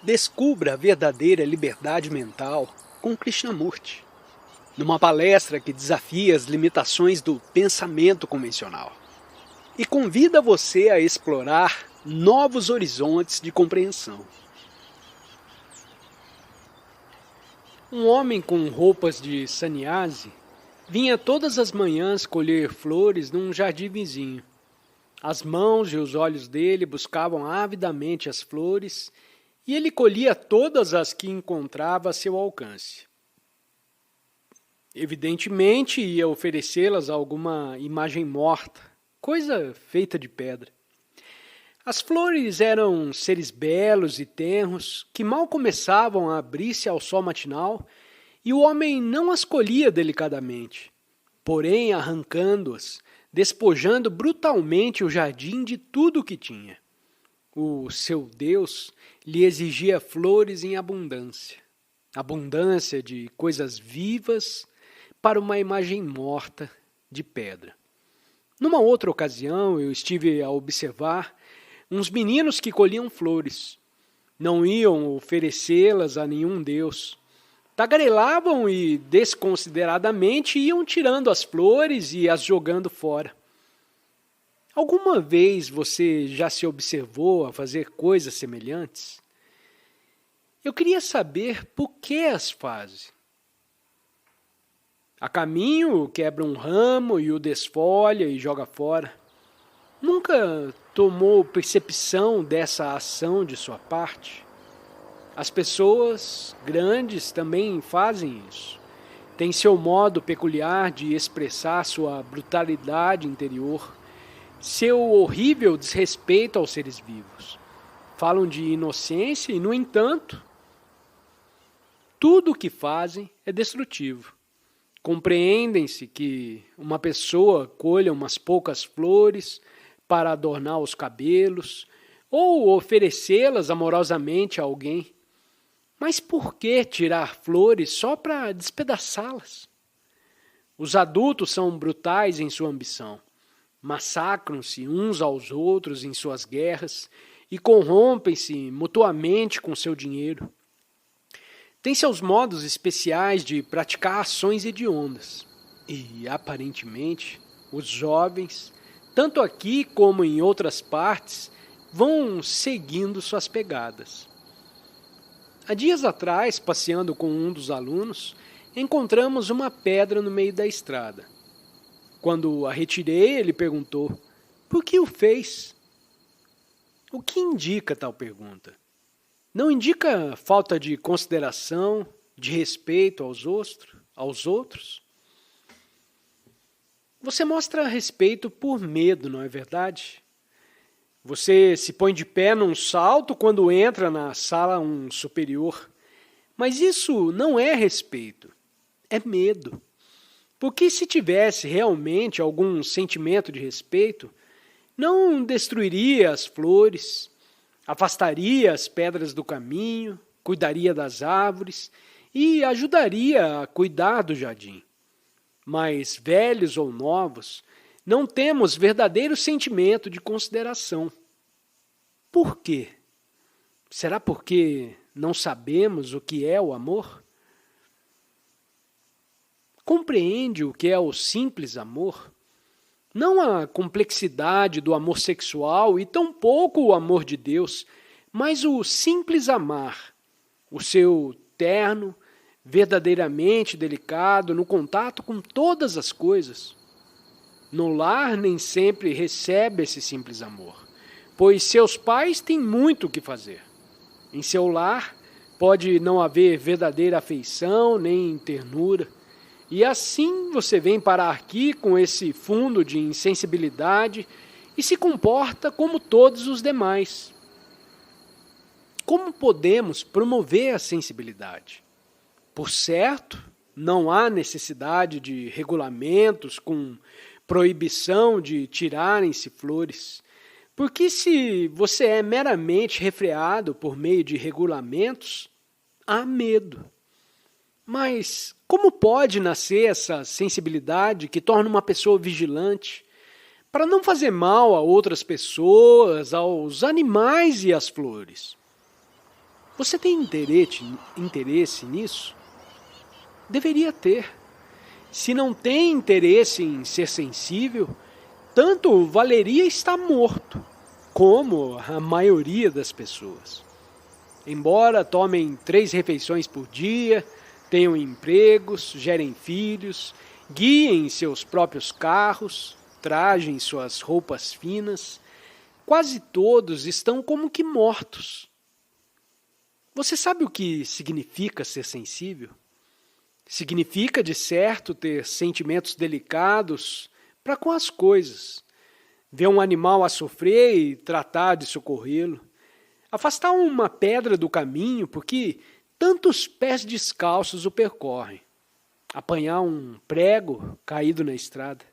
Descubra a verdadeira liberdade mental com Krishnamurti, numa palestra que desafia as limitações do pensamento convencional e convida você a explorar novos horizontes de compreensão. Um homem com roupas de sannyasi vinha todas as manhãs colher flores num jardim vizinho. As mãos e os olhos dele buscavam avidamente as flores e ele colhia todas as que encontrava a seu alcance. Evidentemente ia oferecê-las a alguma imagem morta, coisa feita de pedra. As flores eram seres belos e tenros que mal começavam a abrir-se ao sol matinal e o homem não as colhia delicadamente, porém arrancando-as, despojando brutalmente o jardim de tudo o que tinha. O seu Deus lhe exigia flores em abundância, abundância de coisas vivas para uma imagem morta de pedra. Numa outra ocasião, eu estive a observar uns meninos que colhiam flores. Não iam oferecê-las a nenhum deus. Tagarelavam e desconsideradamente iam tirando as flores e as jogando fora. Alguma vez você já se observou a fazer coisas semelhantes? Eu queria saber por que as faz. A caminho, quebra um ramo e o desfolha e joga fora. Nunca tomou percepção dessa ação de sua parte? As pessoas grandes também fazem isso. Têm seu modo peculiar de expressar sua brutalidade interior, seu horrível desrespeito aos seres vivos. Falam de inocência e, no entanto, tudo o que fazem é destrutivo. Compreendem-se que uma pessoa colha umas poucas flores para adornar os cabelos ou oferecê-las amorosamente a alguém. Mas por que tirar flores só para despedaçá-las? Os adultos são brutais em sua ambição. Massacram-se uns aos outros em suas guerras e corrompem-se mutuamente com seu dinheiro. Têm seus modos especiais de praticar ações hediondas. E, aparentemente, os jovens, tanto aqui como em outras partes, vão seguindo suas pegadas. Há dias atrás, passeando com um dos alunos, encontramos uma pedra no meio da estrada. Quando a retirei, ele perguntou: por que o fez? O que indica tal pergunta? Não indica falta de consideração, de respeito aos outros? Você mostra respeito por medo, não é verdade? Você se põe de pé num salto quando entra na sala um superior. Mas isso não é respeito, é medo. Porque se tivesse realmente algum sentimento de respeito, não destruiria as flores, afastaria as pedras do caminho, cuidaria das árvores e ajudaria a cuidar do jardim. Mas, velhos ou novos, não temos verdadeiro sentimento de consideração. Por quê? Será porque não sabemos o que é o amor? Compreende o que é o simples amor? Não a complexidade do amor sexual e tampouco o amor de Deus, mas o simples amar, o seu terno, verdadeiramente delicado no contato com todas as coisas. No lar nem sempre recebe esse simples amor, pois seus pais têm muito o que fazer. Em seu lar pode não haver verdadeira afeição nem ternura, e assim você vem parar aqui com esse fundo de insensibilidade e se comporta como todos os demais. Como podemos promover a sensibilidade? Por certo, não há necessidade de regulamentos com proibição de tirarem-se flores, porque se você é meramente refreado por meio de regulamentos, há medo. Mas como pode nascer essa sensibilidade que torna uma pessoa vigilante para não fazer mal a outras pessoas, aos animais e às flores? Você tem interesse nisso? Deveria ter. Se não tem interesse em ser sensível, tanto valeria estar morto, como a maioria das pessoas. Embora tomem 3 refeições por dia, tenham empregos, gerem filhos, guiem seus próprios carros, trajem suas roupas finas, quase todos estão como que mortos. Você sabe o que significa ser sensível? Significa, de certo, ter sentimentos delicados para com as coisas, ver um animal a sofrer e tratar de socorrê-lo, afastar uma pedra do caminho porque tantos pés descalços o percorrem, apanhar um prego caído na estrada,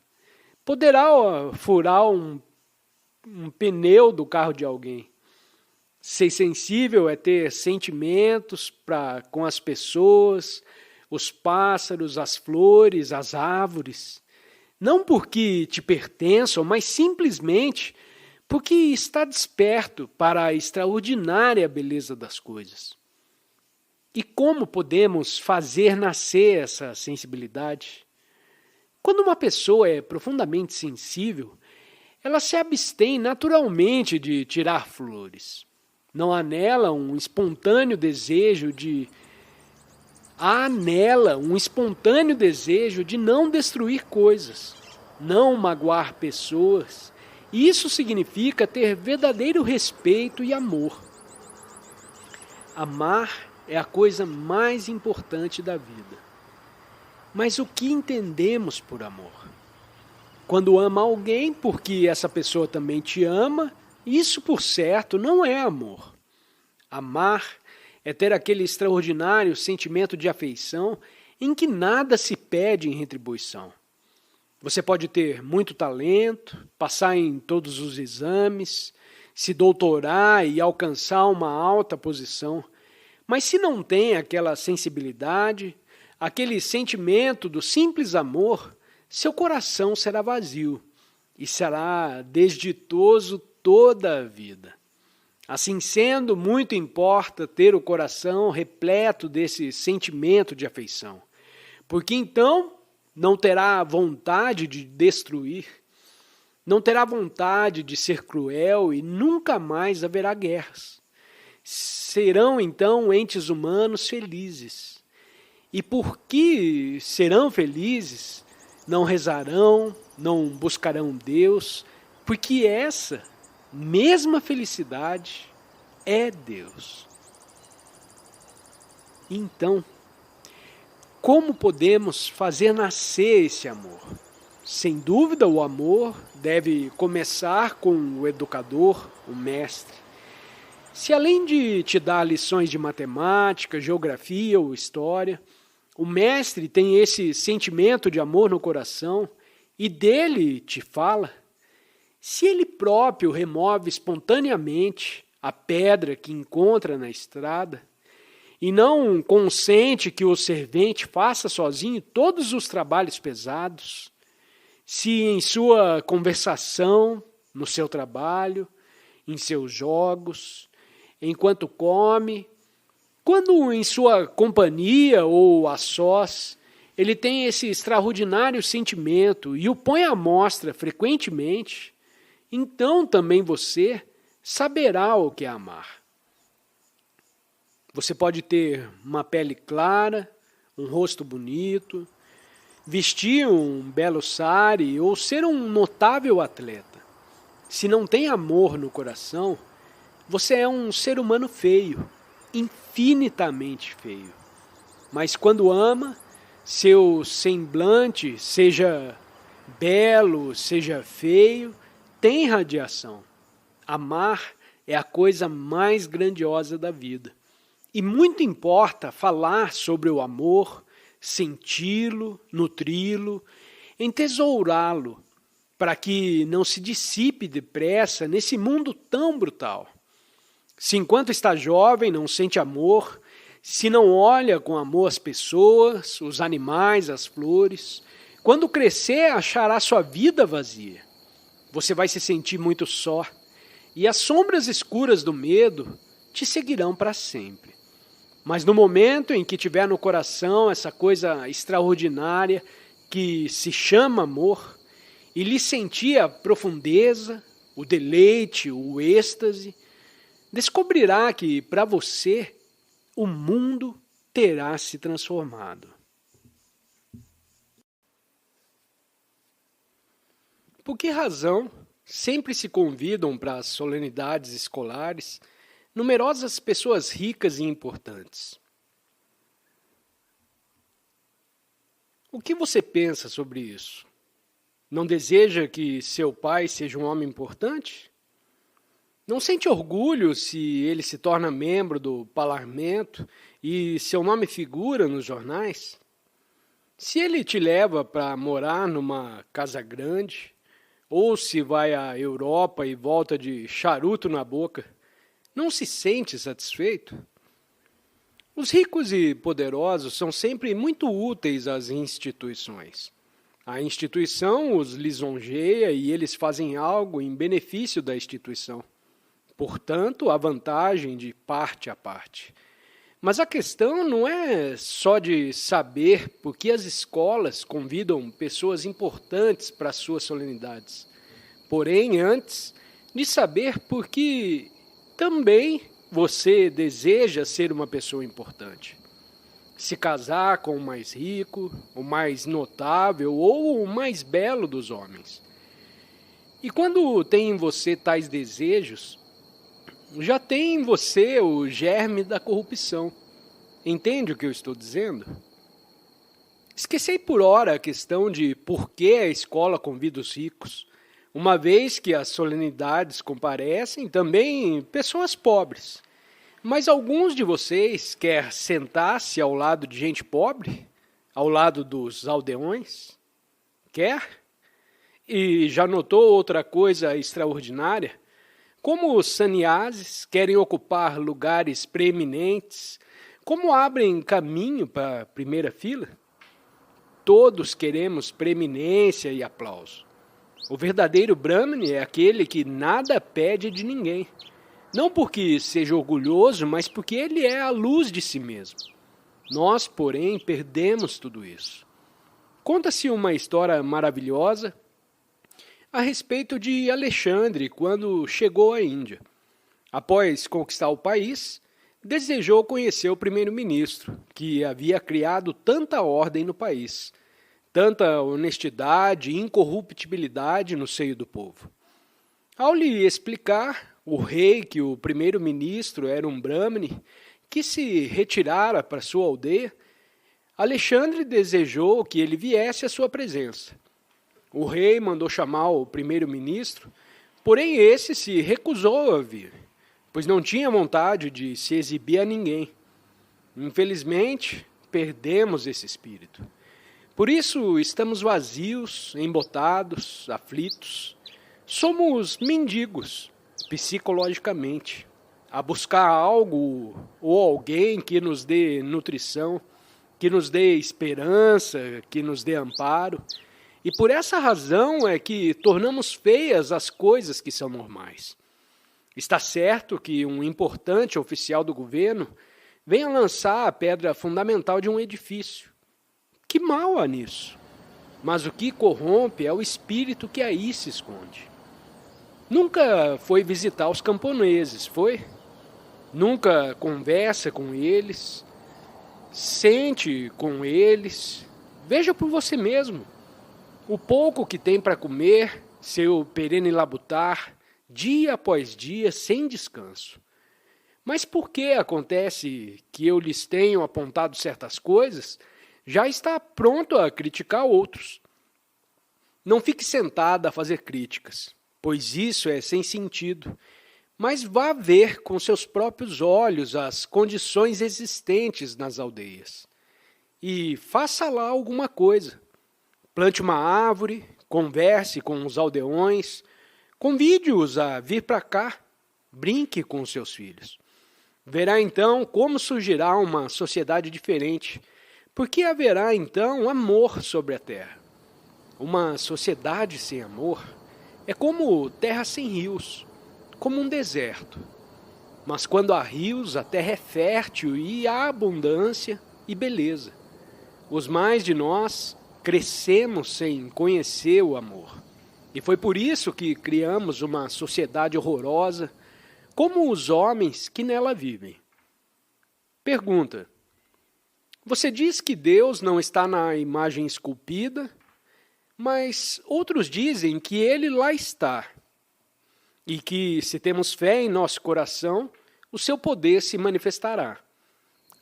poderá furar um pneu do carro de alguém. Ser sensível é ter sentimentos com as pessoas, os pássaros, as flores, as árvores, não porque te pertençam, mas simplesmente porque está desperto para a extraordinária beleza das coisas. E como podemos fazer nascer essa sensibilidade? Quando uma pessoa é profundamente sensível, ela se abstém naturalmente de tirar flores. Não há nela um espontâneo desejo de não destruir coisas, não magoar pessoas. Isso significa ter verdadeiro respeito e amor. Amar é a coisa mais importante da vida. Mas o que entendemos por amor? Quando ama alguém porque essa pessoa também te ama, isso por certo não é amor. Amar é ter aquele extraordinário sentimento de afeição em que nada se pede em retribuição. Você pode ter muito talento, passar em todos os exames, se doutorar e alcançar uma alta posição, mas se não tem aquela sensibilidade, aquele sentimento do simples amor, seu coração será vazio e será desditoso toda a vida. Assim sendo, muito importa ter o coração repleto desse sentimento de afeição, porque então não terá vontade de destruir, não terá vontade de ser cruel e nunca mais haverá guerras. Serão então entes humanos felizes. E porque serão felizes, não rezarão, não buscarão Deus, porque essa mesma felicidade é Deus. Então, como podemos fazer nascer esse amor? Sem dúvida, o amor deve começar com o educador, o mestre. Se além de te dar lições de matemática, geografia ou história, o mestre tem esse sentimento de amor no coração e dele te fala, se ele próprio remove espontaneamente a pedra que encontra na estrada e não consente que o servente faça sozinho todos os trabalhos pesados, se em sua conversação, no seu trabalho, em seus jogos, enquanto come, quando em sua companhia ou a sós, ele tem esse extraordinário sentimento e o põe à mostra frequentemente, então também você saberá o que é amar. Você pode ter uma pele clara, um rosto bonito, vestir um belo sari ou ser um notável atleta. Se não tem amor no coração, você é um ser humano feio, infinitamente feio. Mas quando ama, seu semblante, seja belo, seja feio, tem radiação. Amar é a coisa mais grandiosa da vida. E muito importa falar sobre o amor, senti-lo, nutri-lo, entesourá-lo, para que não se dissipe depressa nesse mundo tão brutal. Se enquanto está jovem não sente amor, se não olha com amor as pessoas, os animais, as flores, quando crescer achará sua vida vazia. Você vai se sentir muito só, e as sombras escuras do medo te seguirão para sempre. Mas no momento em que tiver no coração essa coisa extraordinária que se chama amor, e lhe sentir a profundeza, o deleite, o êxtase, descobrirá que para você o mundo terá se transformado. Por que razão sempre se convidam para as solenidades escolares numerosas pessoas ricas e importantes? O que você pensa sobre isso? Não deseja que seu pai seja um homem importante? Não sente orgulho se ele se torna membro do parlamento e seu nome figura nos jornais? Se ele te leva para morar numa casa grande, ou se vai à Europa e volta de charuto na boca, não se sente satisfeito? Os ricos e poderosos são sempre muito úteis às instituições. A instituição os lisonjeia e eles fazem algo em benefício da instituição. Portanto, há vantagem de parte a parte. Mas a questão não é só de saber por que as escolas convidam pessoas importantes para as suas solenidades. Porém, antes de saber por que também você deseja ser uma pessoa importante. Se casar com o mais rico, o mais notável ou o mais belo dos homens. E quando tem em você tais desejos, já tem em você o germe da corrupção. Entende o que eu estou dizendo? Esquecei por hora a questão de por que a escola convida os ricos, uma vez que as solenidades comparecem também pessoas pobres. Mas alguns de vocês quer sentar-se ao lado de gente pobre? Ao lado dos aldeões? Quer? E já notou outra coisa extraordinária? Como os sannyasis querem ocupar lugares preeminentes, como abrem caminho para a primeira fila? Todos queremos preeminência e aplauso. O verdadeiro Brahmane é aquele que nada pede de ninguém. Não porque seja orgulhoso, mas porque ele é a luz de si mesmo. Nós, porém, perdemos tudo isso. Conta-se uma história maravilhosa a respeito de Alexandre quando chegou à Índia. Após conquistar o país, desejou conhecer o primeiro-ministro, que havia criado tanta ordem no país, tanta honestidade e incorruptibilidade no seio do povo. Ao lhe explicar, o rei que o primeiro-ministro era um brahmane que se retirara para sua aldeia, Alexandre desejou que ele viesse à sua presença. O rei mandou chamar o primeiro-ministro, porém esse se recusou a vir, pois não tinha vontade de se exibir a ninguém. Infelizmente, perdemos esse espírito. Por isso, estamos vazios, embotados, aflitos. Somos mendigos, psicologicamente, a buscar algo ou alguém que nos dê nutrição, que nos dê esperança, que nos dê amparo. E por essa razão é que tornamos feias as coisas que são normais. Está certo que um importante oficial do governo venha lançar a pedra fundamental de um edifício. Que mal há nisso? Mas o que corrompe é o espírito que aí se esconde. Nunca foi visitar os camponeses, foi? Nunca conversa com eles, sente com eles. Veja por você mesmo. O pouco que tem para comer, seu perene labutar, dia após dia, sem descanso. Mas por que acontece que eu lhes tenho apontado certas coisas, já está pronto a criticar outros? Não fique sentado a fazer críticas, pois isso é sem sentido, mas vá ver com seus próprios olhos as condições existentes nas aldeias. E faça lá alguma coisa. Plante uma árvore, converse com os aldeões, convide-os a vir para cá, brinque com os seus filhos. Verá então como surgirá uma sociedade diferente, porque haverá então amor sobre a terra. Uma sociedade sem amor é como terra sem rios, como um deserto. Mas quando há rios, a terra é fértil e há abundância e beleza. Os mais de nós crescemos sem conhecer o amor. E foi por isso que criamos uma sociedade horrorosa, como os homens que nela vivem. Pergunta: você diz que Deus não está na imagem esculpida, mas outros dizem que Ele lá está. E que, se temos fé em nosso coração, o seu poder se manifestará.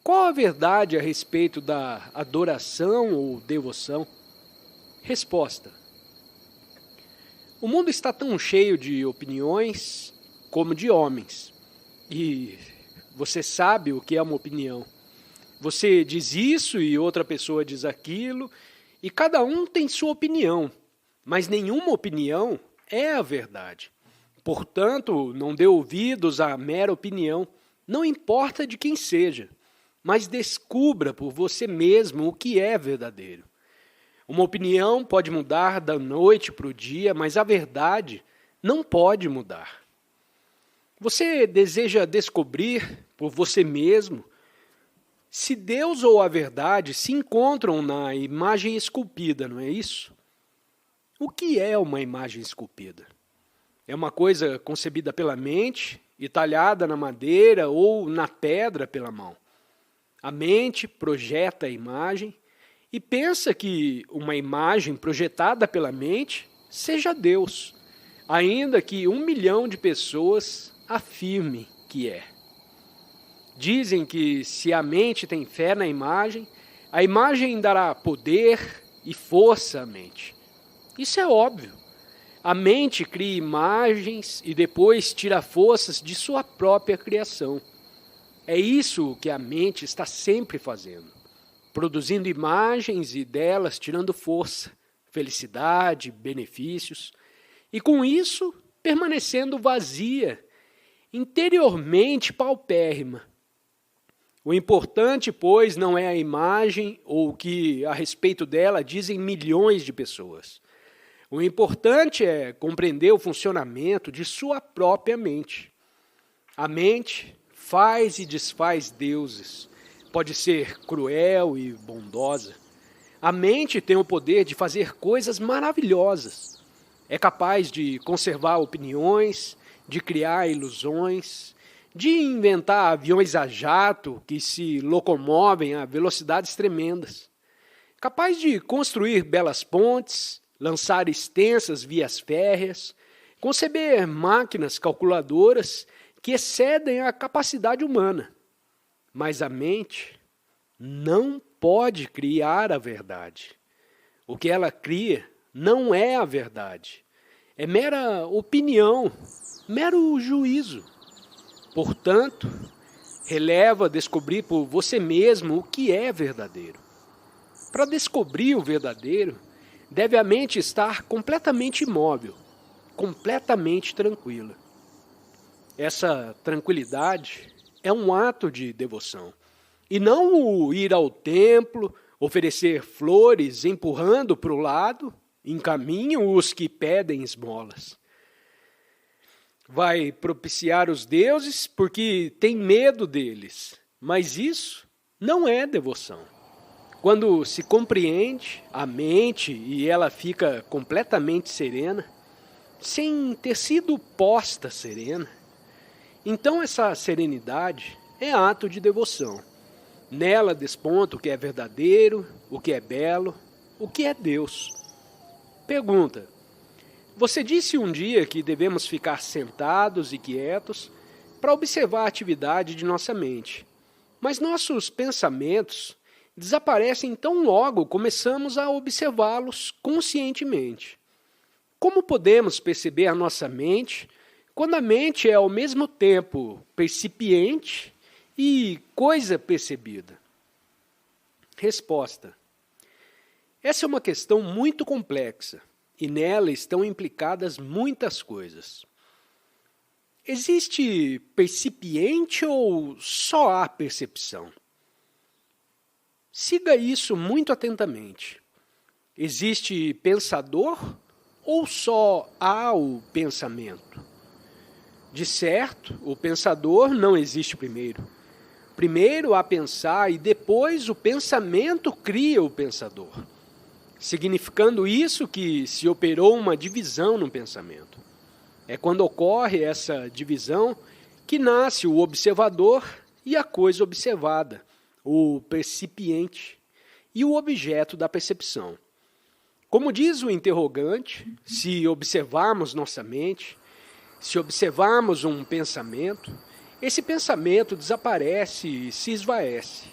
Qual a verdade a respeito da adoração ou devoção? Resposta: o mundo está tão cheio de opiniões como de homens. E você sabe o que é uma opinião. Você diz isso e outra pessoa diz aquilo, e cada um tem sua opinião, mas nenhuma opinião é a verdade. Portanto, não dê ouvidos à mera opinião, não importa de quem seja, mas descubra por você mesmo o que é verdadeiro. Uma opinião pode mudar da noite para o dia, mas a verdade não pode mudar. Você deseja descobrir por você mesmo se Deus ou a verdade se encontram na imagem esculpida, não é isso? O que é uma imagem esculpida? É uma coisa concebida pela mente e talhada na madeira ou na pedra pela mão. A mente projeta a imagem e pensa que uma imagem projetada pela mente seja Deus, ainda que 1 milhão de pessoas afirme que é. Dizem que se a mente tem fé na imagem, a imagem dará poder e força à mente. Isso é óbvio. A mente cria imagens e depois tira forças de sua própria criação. É isso que a mente está sempre fazendo, produzindo imagens e delas tirando força, felicidade, benefícios, e com isso permanecendo vazia, interiormente paupérrima. O importante, pois, não é a imagem ou o que a respeito dela dizem milhões de pessoas. O importante é compreender o funcionamento de sua própria mente. A mente faz e desfaz deuses. Pode ser cruel e bondosa. A mente tem o poder de fazer coisas maravilhosas. É capaz de conservar opiniões, de criar ilusões, de inventar aviões a jato que se locomovem a velocidades tremendas. Capaz de construir belas pontes, lançar extensas vias férreas, conceber máquinas calculadoras que excedem a capacidade humana. Mas a mente não pode criar a verdade. O que ela cria não é a verdade. É mera opinião, mero juízo. Portanto, releva descobrir por você mesmo o que é verdadeiro. Para descobrir o verdadeiro, deve a mente estar completamente imóvel, completamente tranquila. Essa tranquilidade é um ato de devoção, e não o ir ao templo, oferecer flores, empurrando para o lado, encaminham os que pedem esmolas. Vai propiciar os deuses porque tem medo deles, mas isso não é devoção. Quando se compreende a mente e ela fica completamente serena, sem ter sido posta serena, então essa serenidade é ato de devoção. Nela desponta o que é verdadeiro, o que é belo, o que é Deus. Pergunta: você disse um dia que devemos ficar sentados e quietos para observar a atividade de nossa mente, mas nossos pensamentos desaparecem tão logo começamos a observá-los conscientemente. Como podemos perceber a nossa mente quando a mente é ao mesmo tempo percipiente e coisa percebida? Resposta: essa é uma questão muito complexa e nela estão implicadas muitas coisas. Existe percipiente ou só há percepção? Siga isso muito atentamente. Existe pensador ou só há o pensamento? De certo, o pensador não existe primeiro. Primeiro há pensar e depois o pensamento cria o pensador. Significando isso que se operou uma divisão no pensamento. É quando ocorre essa divisão que nasce o observador e a coisa observada, o percipiente e o objeto da percepção. Como diz o interrogante, se observarmos nossa mente, se observarmos um pensamento, esse pensamento desaparece e se esvaece.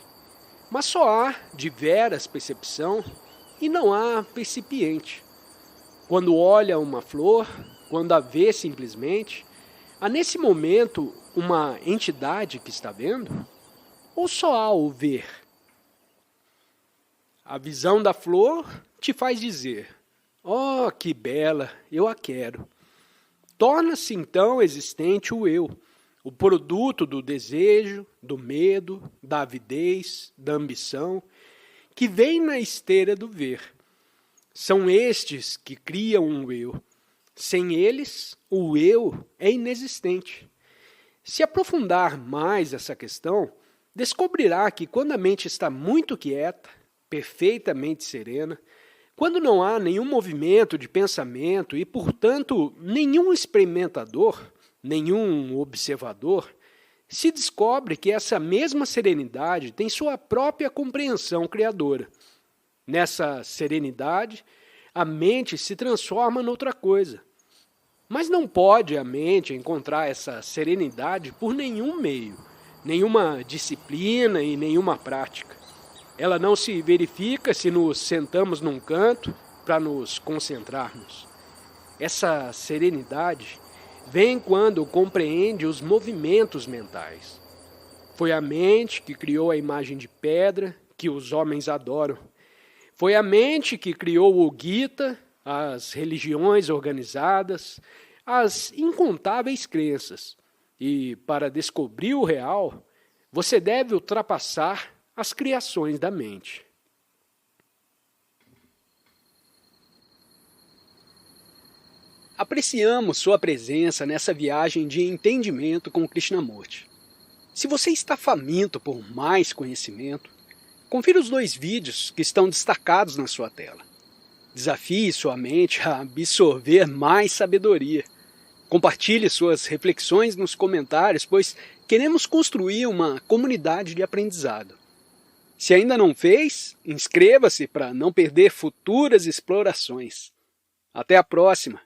Mas só há de veras percepção e não há percipiente. Quando olha uma flor, quando a vê simplesmente, há nesse momento uma entidade que está vendo? Ou só há o ver? A visão da flor te faz dizer: "Oh, que bela, eu a quero." Torna-se então existente o eu, o produto do desejo, do medo, da avidez, da ambição, que vem na esteira do ver. São estes que criam um eu. Sem eles, o eu é inexistente. Se aprofundar mais essa questão, descobrirá que quando a mente está muito quieta, perfeitamente serena, quando não há nenhum movimento de pensamento e, portanto, nenhum experimentador, nenhum observador, se descobre que essa mesma serenidade tem sua própria compreensão criadora. Nessa serenidade, a mente se transforma noutra coisa. Mas não pode a mente encontrar essa serenidade por nenhum meio, nenhuma disciplina e nenhuma prática. Ela não se verifica se nos sentamos num canto para nos concentrarmos. Essa serenidade vem quando compreende os movimentos mentais. Foi a mente que criou a imagem de pedra que os homens adoram. Foi a mente que criou o Gita, as religiões organizadas, as incontáveis crenças. E para descobrir o real, você deve ultrapassar as criações da mente. Apreciamos sua presença nessa viagem de entendimento com Krishnamurti. Se você está faminto por mais conhecimento, confira os 2 vídeos que estão destacados na sua tela. Desafie sua mente a absorver mais sabedoria. Compartilhe suas reflexões nos comentários, pois queremos construir uma comunidade de aprendizado. Se ainda não fez, inscreva-se para não perder futuras explorações. Até a próxima!